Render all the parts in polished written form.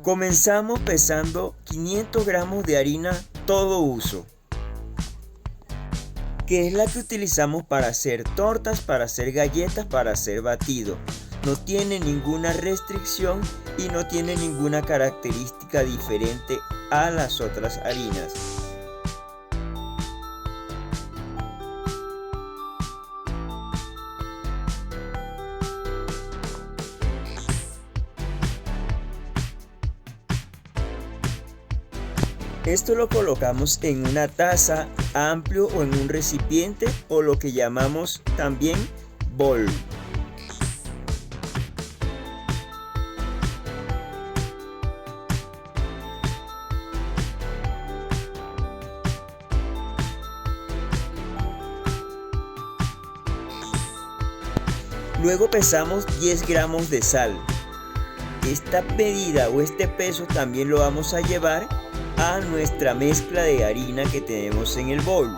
Comenzamos pesando 500 gramos de harina todo uso, que es la que utilizamos para hacer tortas, para hacer galletas, para hacer batido. No tiene ninguna restricción y no tiene ninguna característica diferente a las otras harinas. Esto lo colocamos en una taza amplio o en un recipiente o lo que llamamos también bol. Luego pesamos 10 gramos de sal. Esta medida o este peso también lo vamos a llevar a nuestra mezcla de harina que tenemos en el bol.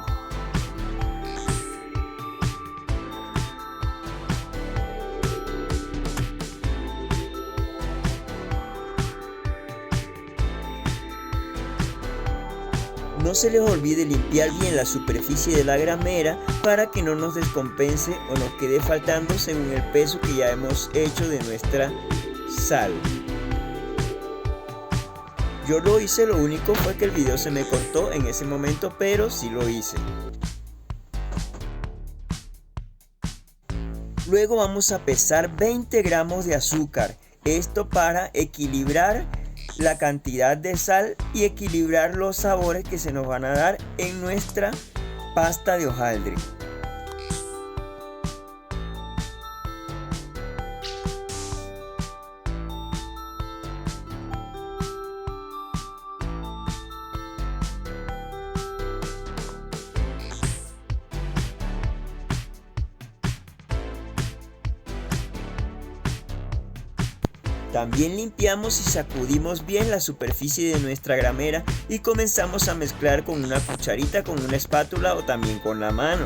No se les olvide limpiar bien la superficie de la gramera para que no nos descompense o nos quede faltando según el peso que ya hemos hecho de nuestra sal. Yo lo hice, lo único fue que el video se me cortó en ese momento, pero sí lo hice. Luego vamos a pesar 20 gramos de azúcar, esto para equilibrar la cantidad de sal y equilibrar los sabores que se nos van a dar en nuestra pasta de hojaldre. También limpiamos y sacudimos bien la superficie de nuestra gramera y comenzamos a mezclar con una cucharita, con una espátula o también con la mano.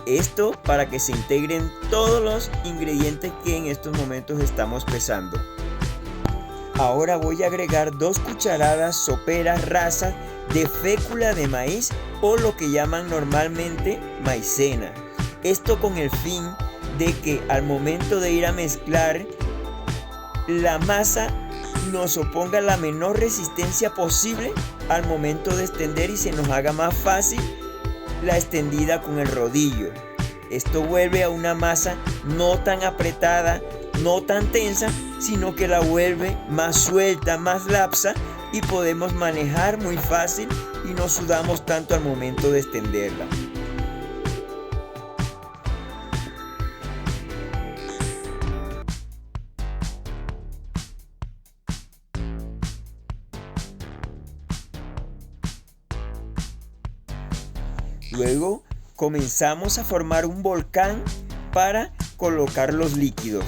Esto para que se integren todos los ingredientes que en estos momentos estamos pesando. Ahora voy a agregar 2 cucharadas soperas rasas de fécula de maíz o lo que llaman normalmente maicena. Esto con el fin de que al momento de ir a mezclar la masa nos oponga la menor resistencia posible al momento de extender y se nos haga más fácil la extendida con el rodillo. Esto vuelve a una masa no tan apretada, no tan tensa, sino que la vuelve más suelta, más lapsa y podemos manejar muy fácil y no sudamos tanto al momento de extenderla. Luego comenzamos a formar un volcán para colocar los líquidos.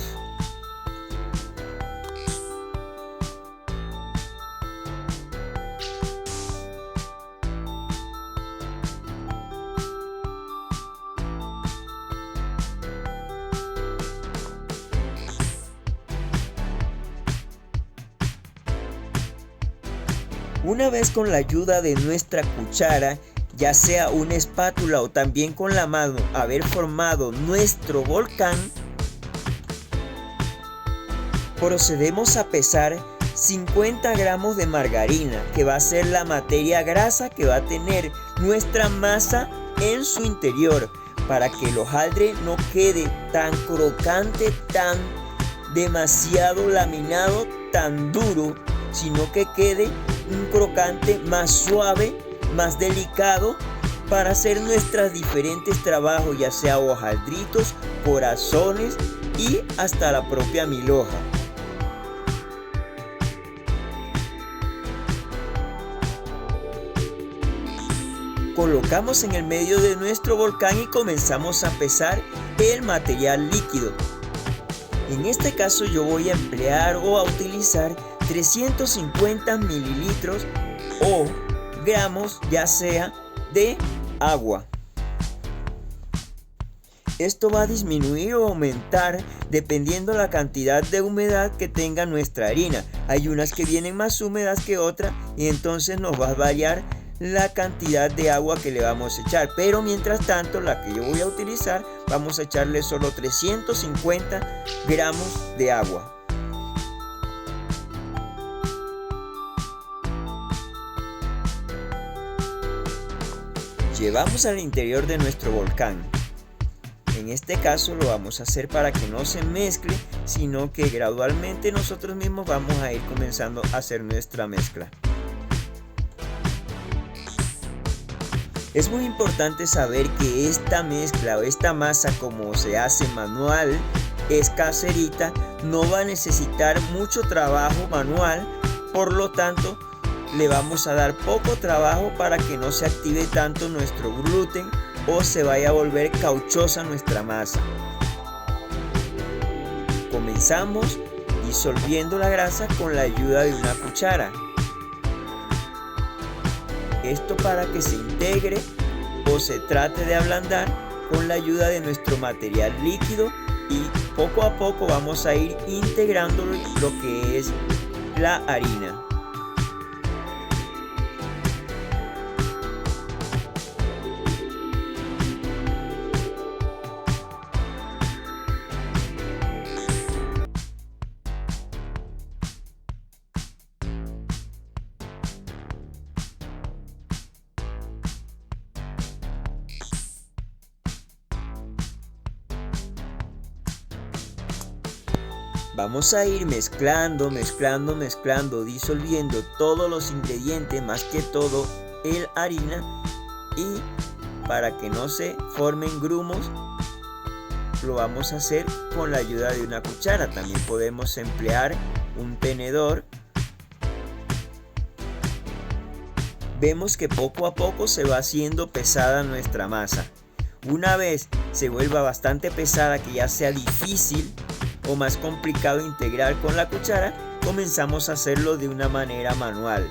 Una vez con la ayuda de nuestra cuchara, ya sea una espátula o también con la mano, haber formado nuestro volcán, procedemos a pesar 50 gramos de margarina, que va a ser la materia grasa que va a tener nuestra masa en su interior, para que el hojaldre no quede tan crocante, tan demasiado laminado, tan duro, sino que quede un crocante más suave, más delicado, para hacer nuestros diferentes trabajos, ya sea hojaldritos, corazones y hasta la propia milhoja. Colocamos en el medio de nuestro volcán y comenzamos a pesar el material líquido. En este caso yo voy a emplear o a utilizar 350 mililitros o gramos, ya sea de agua. Esto va a disminuir o aumentar dependiendo la cantidad de humedad que tenga nuestra harina. Hay unas que vienen más húmedas que otras y entonces nos va a variar la cantidad de agua que le vamos a echar. Pero mientras tanto, la que yo voy a utilizar, vamos a echarle solo 350 gramos de agua. Llevamos al interior de nuestro volcán. En este caso lo vamos a hacer para que no se mezcle, sino que gradualmente nosotros mismos vamos a ir comenzando a hacer nuestra mezcla. Es muy importante saber que esta mezcla o esta masa, como se hace manual, es caserita, no va a necesitar mucho trabajo manual, por lo tanto le vamos a dar poco trabajo para que no se active tanto nuestro gluten o se vaya a volver cauchosa nuestra masa. Comenzamos disolviendo la grasa con la ayuda de una cuchara. Esto para que se integre o se trate de ablandar con la ayuda de nuestro material líquido, y poco a poco vamos a ir integrando lo que es la harina. Vamos a ir mezclando, disolviendo todos los ingredientes, más que todo el harina, y para que no se formen grumos lo vamos a hacer con la ayuda de una cuchara. También podemos emplear un tenedor. Vemos que poco a poco se va haciendo pesada nuestra masa. Una vez se vuelva bastante pesada, que ya sea difícil o más complicado integrar con la cuchara, comenzamos a hacerlo de una manera manual.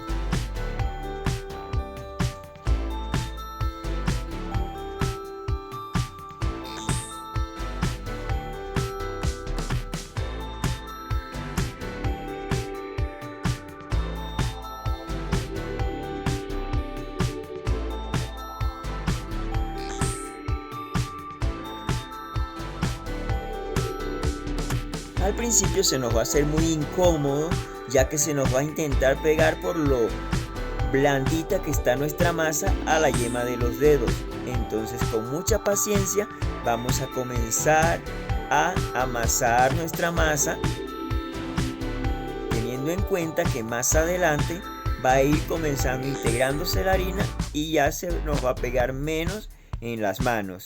Al principio se nos va a hacer muy incómodo, ya que se nos va a intentar pegar por lo blandita que está nuestra masa a la yema de los dedos. Entonces, con mucha paciencia vamos a comenzar a amasar nuestra masa, teniendo en cuenta que más adelante va a ir comenzando integrándose la harina y ya se nos va a pegar menos en las manos.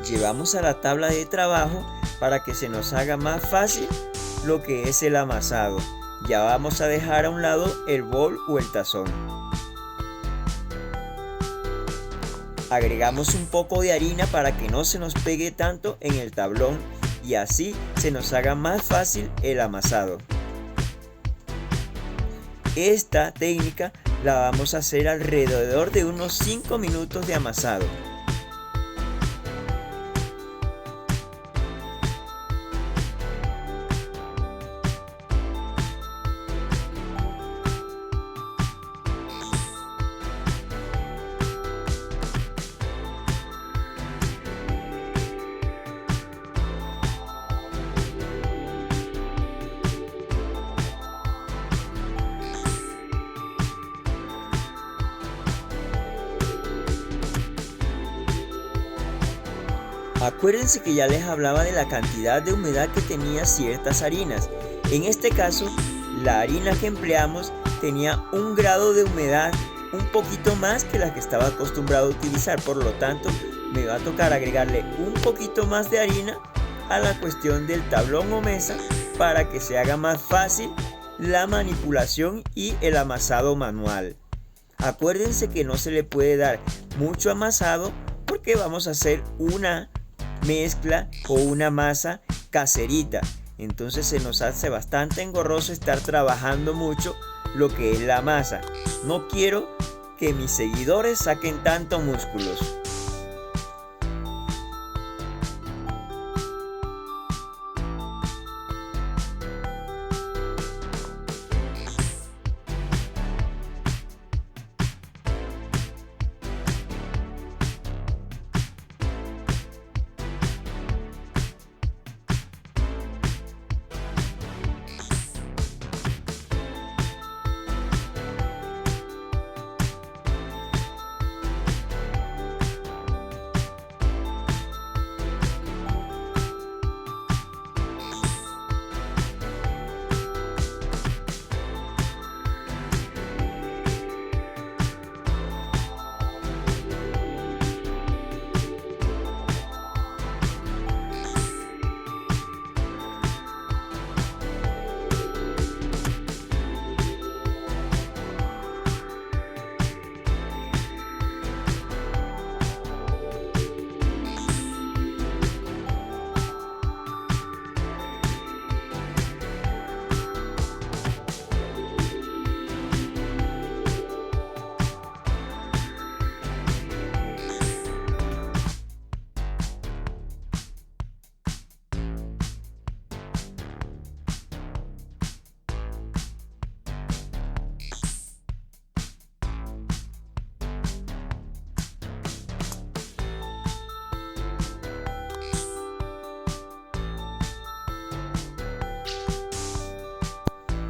Llevamos a la tabla de trabajo para que se nos haga más fácil lo que es el amasado. Ya vamos a dejar a un lado el bol o el tazón. Agregamos un poco de harina para que no se nos pegue tanto en el tablón y así se nos haga más fácil el amasado. Esta técnica la vamos a hacer alrededor de unos 5 minutos de amasado. Acuérdense que ya les hablaba de la cantidad de humedad que tenía ciertas harinas. En este caso, la harina que empleamos tenía 1 grado de humedad, un poquito más que la que estaba acostumbrado a utilizar. Por lo tanto, me va a tocar agregarle un poquito más de harina a la cuestión del tablón o mesa para que se haga más fácil la manipulación y el amasado manual. Acuérdense que no se le puede dar mucho amasado porque vamos a hacer una mezcla o una masa caserita. Entonces se nos hace bastante engorroso estar trabajando mucho lo que es la masa. No quiero que mis seguidores saquen tantos músculos.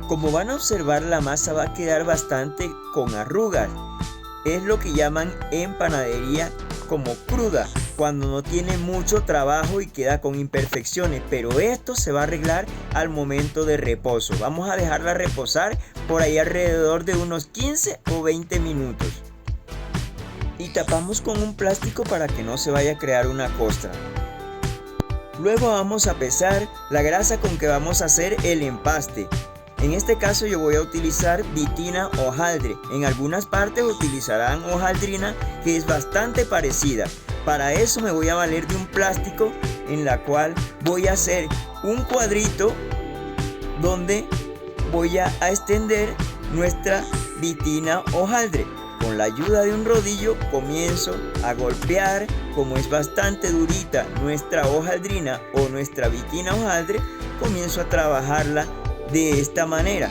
Como van a observar, la masa va a quedar bastante con arrugas. Es lo que llaman en panadería como cruda, cuando no tiene mucho trabajo y queda con imperfecciones. Pero esto se va a arreglar al momento de reposo. Vamos a dejarla reposar por ahí alrededor de unos 15 o 20 minutos. Y tapamos con un plástico para que no se vaya a crear una costra. Luego vamos a pesar la grasa con que vamos a hacer el empaste. En este caso yo voy a utilizar vitina hojaldre. En algunas partes utilizarán hojaldrina, que es bastante parecida. Para eso me voy a valer de un plástico en la cual voy a hacer un cuadrito donde voy a extender nuestra vitina hojaldre. Con la ayuda de un rodillo comienzo a golpear. Como es bastante durita nuestra hojaldrina o nuestra vitina hojaldre, comienzo a trabajarla de esta manera.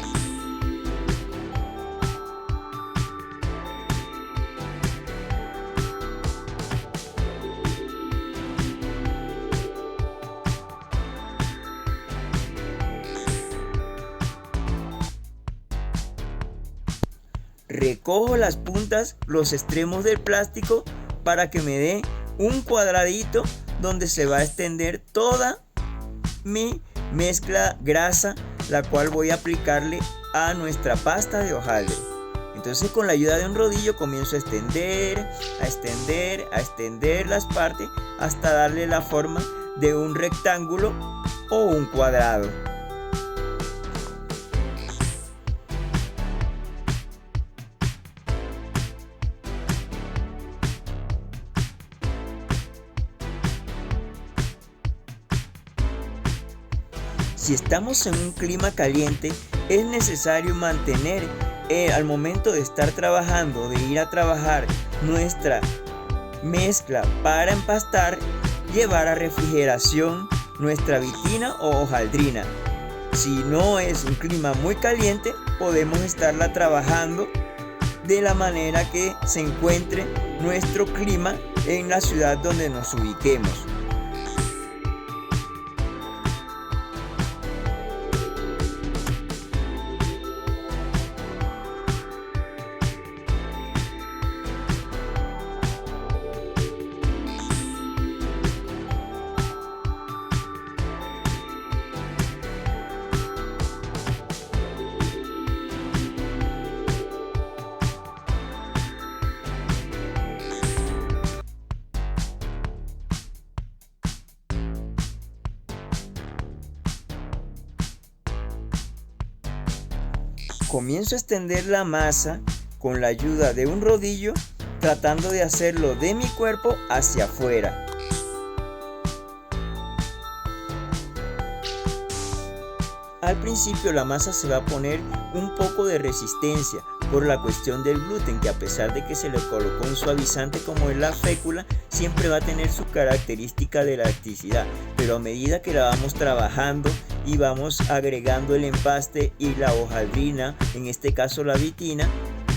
Recojo las puntas, los extremos del plástico para que me dé un cuadradito donde se va a extender toda mi mezcla grasa, la cual voy a aplicarle a nuestra pasta de hojaldre. Entonces con la ayuda de un rodillo comienzo a extender, a extender, a extender las partes hasta darle la forma de un rectángulo o un cuadrado. Si estamos en un clima caliente, es necesario mantener al momento de estar trabajando, de ir a trabajar nuestra mezcla para empastar, llevar a refrigeración nuestra vitina o hojaldrina. Si no es un clima muy caliente, podemos estarla trabajando de la manera que se encuentre nuestro clima en la ciudad donde nos ubiquemos. Comienzo a extender la masa con la ayuda de un rodillo, tratando de hacerlo de mi cuerpo hacia afuera. Al principio la masa se va a poner un poco de resistencia por la cuestión del gluten, que a pesar de que se le colocó un suavizante como es la fécula, siempre va a tener su característica de elasticidad, pero a medida que la vamos trabajando y vamos agregando el empaste y la hojaldrina, en este caso la vitina,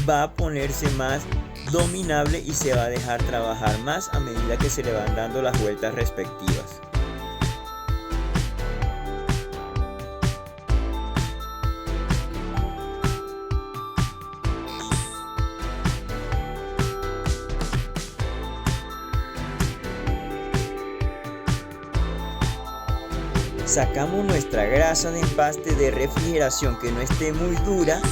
va a ponerse más dominable y se va a dejar trabajar más a medida que se le van dando las vueltas respectivas. Sacamos nuestra grasa de empaste de refrigeración que no esté muy dura,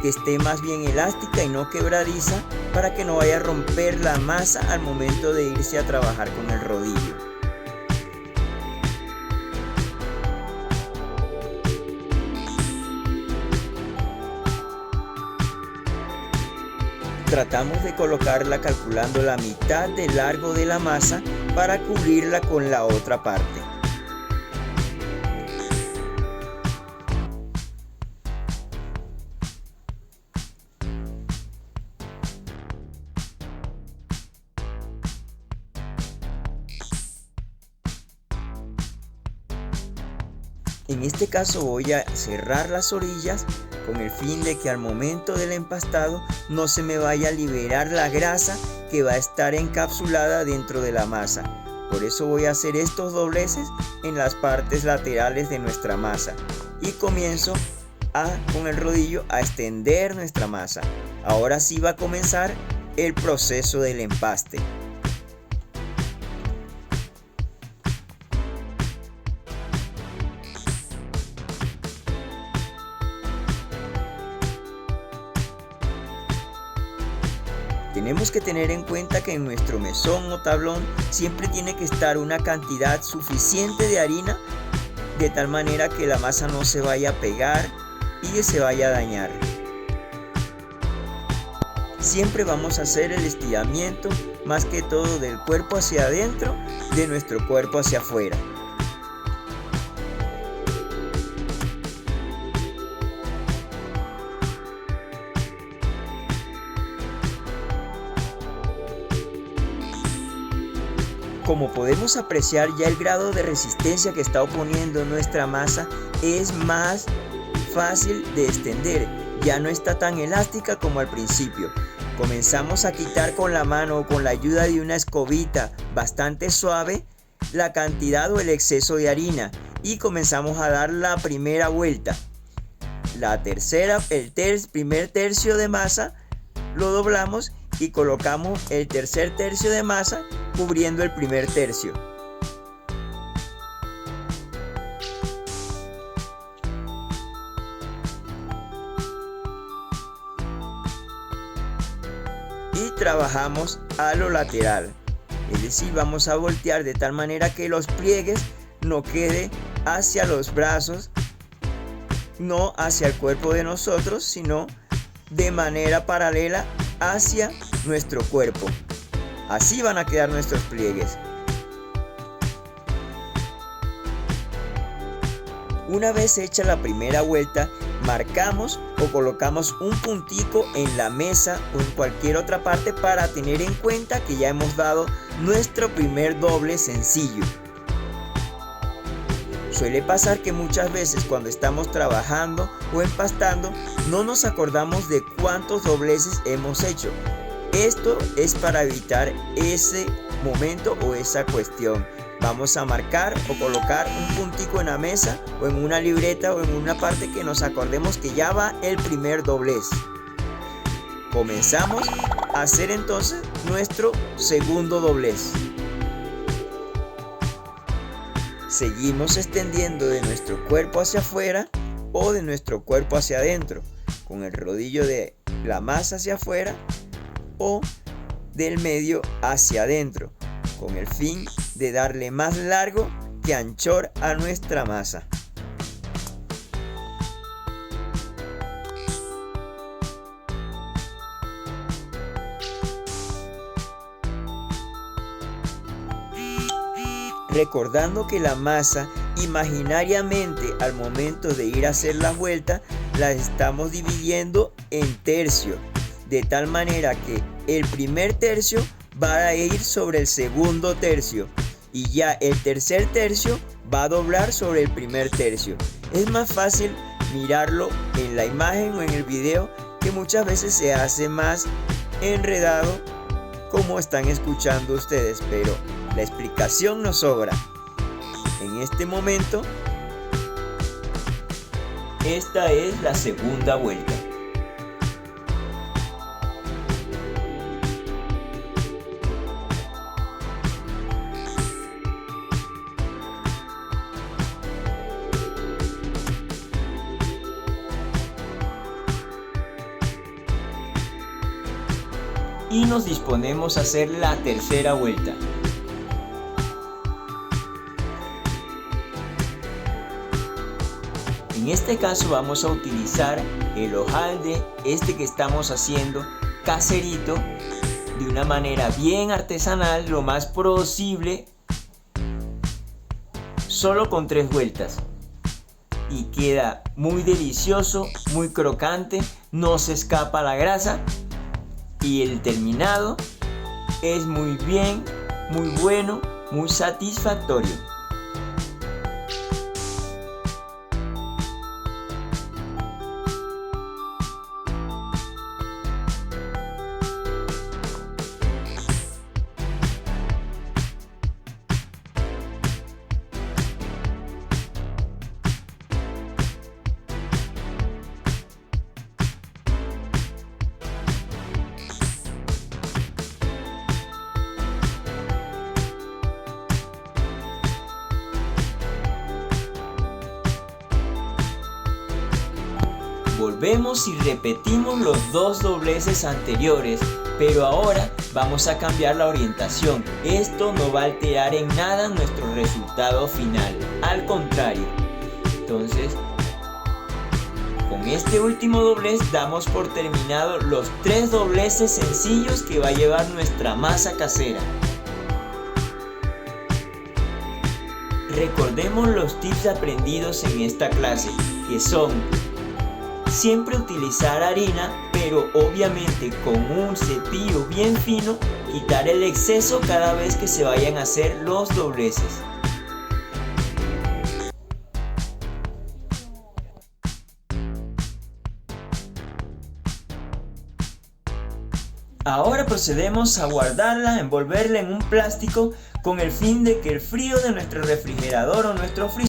que esté más bien elástica y no quebradiza, para que no vaya a romper la masa al momento de irse a trabajar con el rodillo. Tratamos de colocarla calculando la mitad del largo de la masa para cubrirla con la otra parte. En este caso voy a cerrar las orillas con el fin de que al momento del empastado no se me vaya a liberar la grasa que va a estar encapsulada dentro de la masa. Por eso voy a hacer estos dobleces en las partes laterales de nuestra masa y comienzo con el rodillo a extender nuestra masa. Ahora sí va a comenzar el proceso del empaste. Tenemos que tener en cuenta que en nuestro mesón o tablón siempre tiene que estar una cantidad suficiente de harina, de tal manera que la masa no se vaya a pegar y se vaya a dañar. Siempre vamos a hacer el estiramiento más que todo del cuerpo hacia adentro, de nuestro cuerpo hacia afuera. Como podemos apreciar, ya el grado de resistencia que está oponiendo nuestra masa es más fácil de extender, ya no está tan elástica como al principio. Comenzamos a quitar con la mano o con la ayuda de una escobita bastante suave la cantidad o el exceso de harina y comenzamos a dar la primera vuelta. La tercera, primer tercio de masa lo doblamos y colocamos el tercer tercio de masa cubriendo el primer tercio. Y trabajamos a lo lateral, es decir, vamos a voltear de tal manera que los pliegues no queden hacia los brazos, no hacia el cuerpo de nosotros, sino de manera paralela hacia nuestro cuerpo. Así van a quedar nuestros pliegues. Una vez hecha la primera vuelta, marcamos o colocamos un puntico en la mesa o en cualquier otra parte para tener en cuenta que ya hemos dado nuestro primer doble sencillo. Suele pasar que muchas veces cuando estamos trabajando o empastando no nos acordamos de cuántos dobleces hemos hecho. Esto es para evitar ese momento o esa cuestión. Vamos a marcar o colocar un puntico en la mesa o en una libreta o en una parte que nos acordemos que ya va el primer doblez. Comenzamos a hacer entonces nuestro segundo doblez. Seguimos extendiendo de nuestro cuerpo hacia afuera o de nuestro cuerpo hacia adentro, con el rodillo de la masa hacia afuera o del medio hacia adentro, con el fin de darle más largo que anchor a nuestra masa. Recordando que la masa imaginariamente al momento de ir a hacer la vuelta las estamos dividiendo en tercios, de tal manera que el primer tercio va a ir sobre el segundo tercio y ya el tercer tercio va a doblar sobre el primer tercio. Es más fácil mirarlo en la imagen o en el video, que muchas veces se hace más enredado como están escuchando ustedes, pero la explicación nos sobra. En este momento, esta es la segunda vuelta. Y nos disponemos a hacer la tercera vuelta. En este caso vamos a utilizar el hojaldre, que estamos haciendo caserito, de una manera bien artesanal, lo más posible, solo con 3 vueltas. Y queda muy delicioso, muy crocante, no se escapa la grasa. Y el terminado es muy bien, muy bueno, muy satisfactorio. Volvemos y repetimos los 2 dobleces anteriores, pero ahora vamos a cambiar la orientación. Esto no va a alterar en nada nuestro resultado final, al contrario. Entonces, con este último doblez damos por terminado los 3 dobleces sencillos que va a llevar nuestra masa casera. Recordemos los tips aprendidos en esta clase, que son: siempre utilizar harina, pero obviamente con un cepillo bien fino, quitar el exceso cada vez que se vayan a hacer los dobleces. Ahora procedemos a guardarla, envolverla en un plástico con el fin de que el frío de nuestro refrigerador o nuestro freezer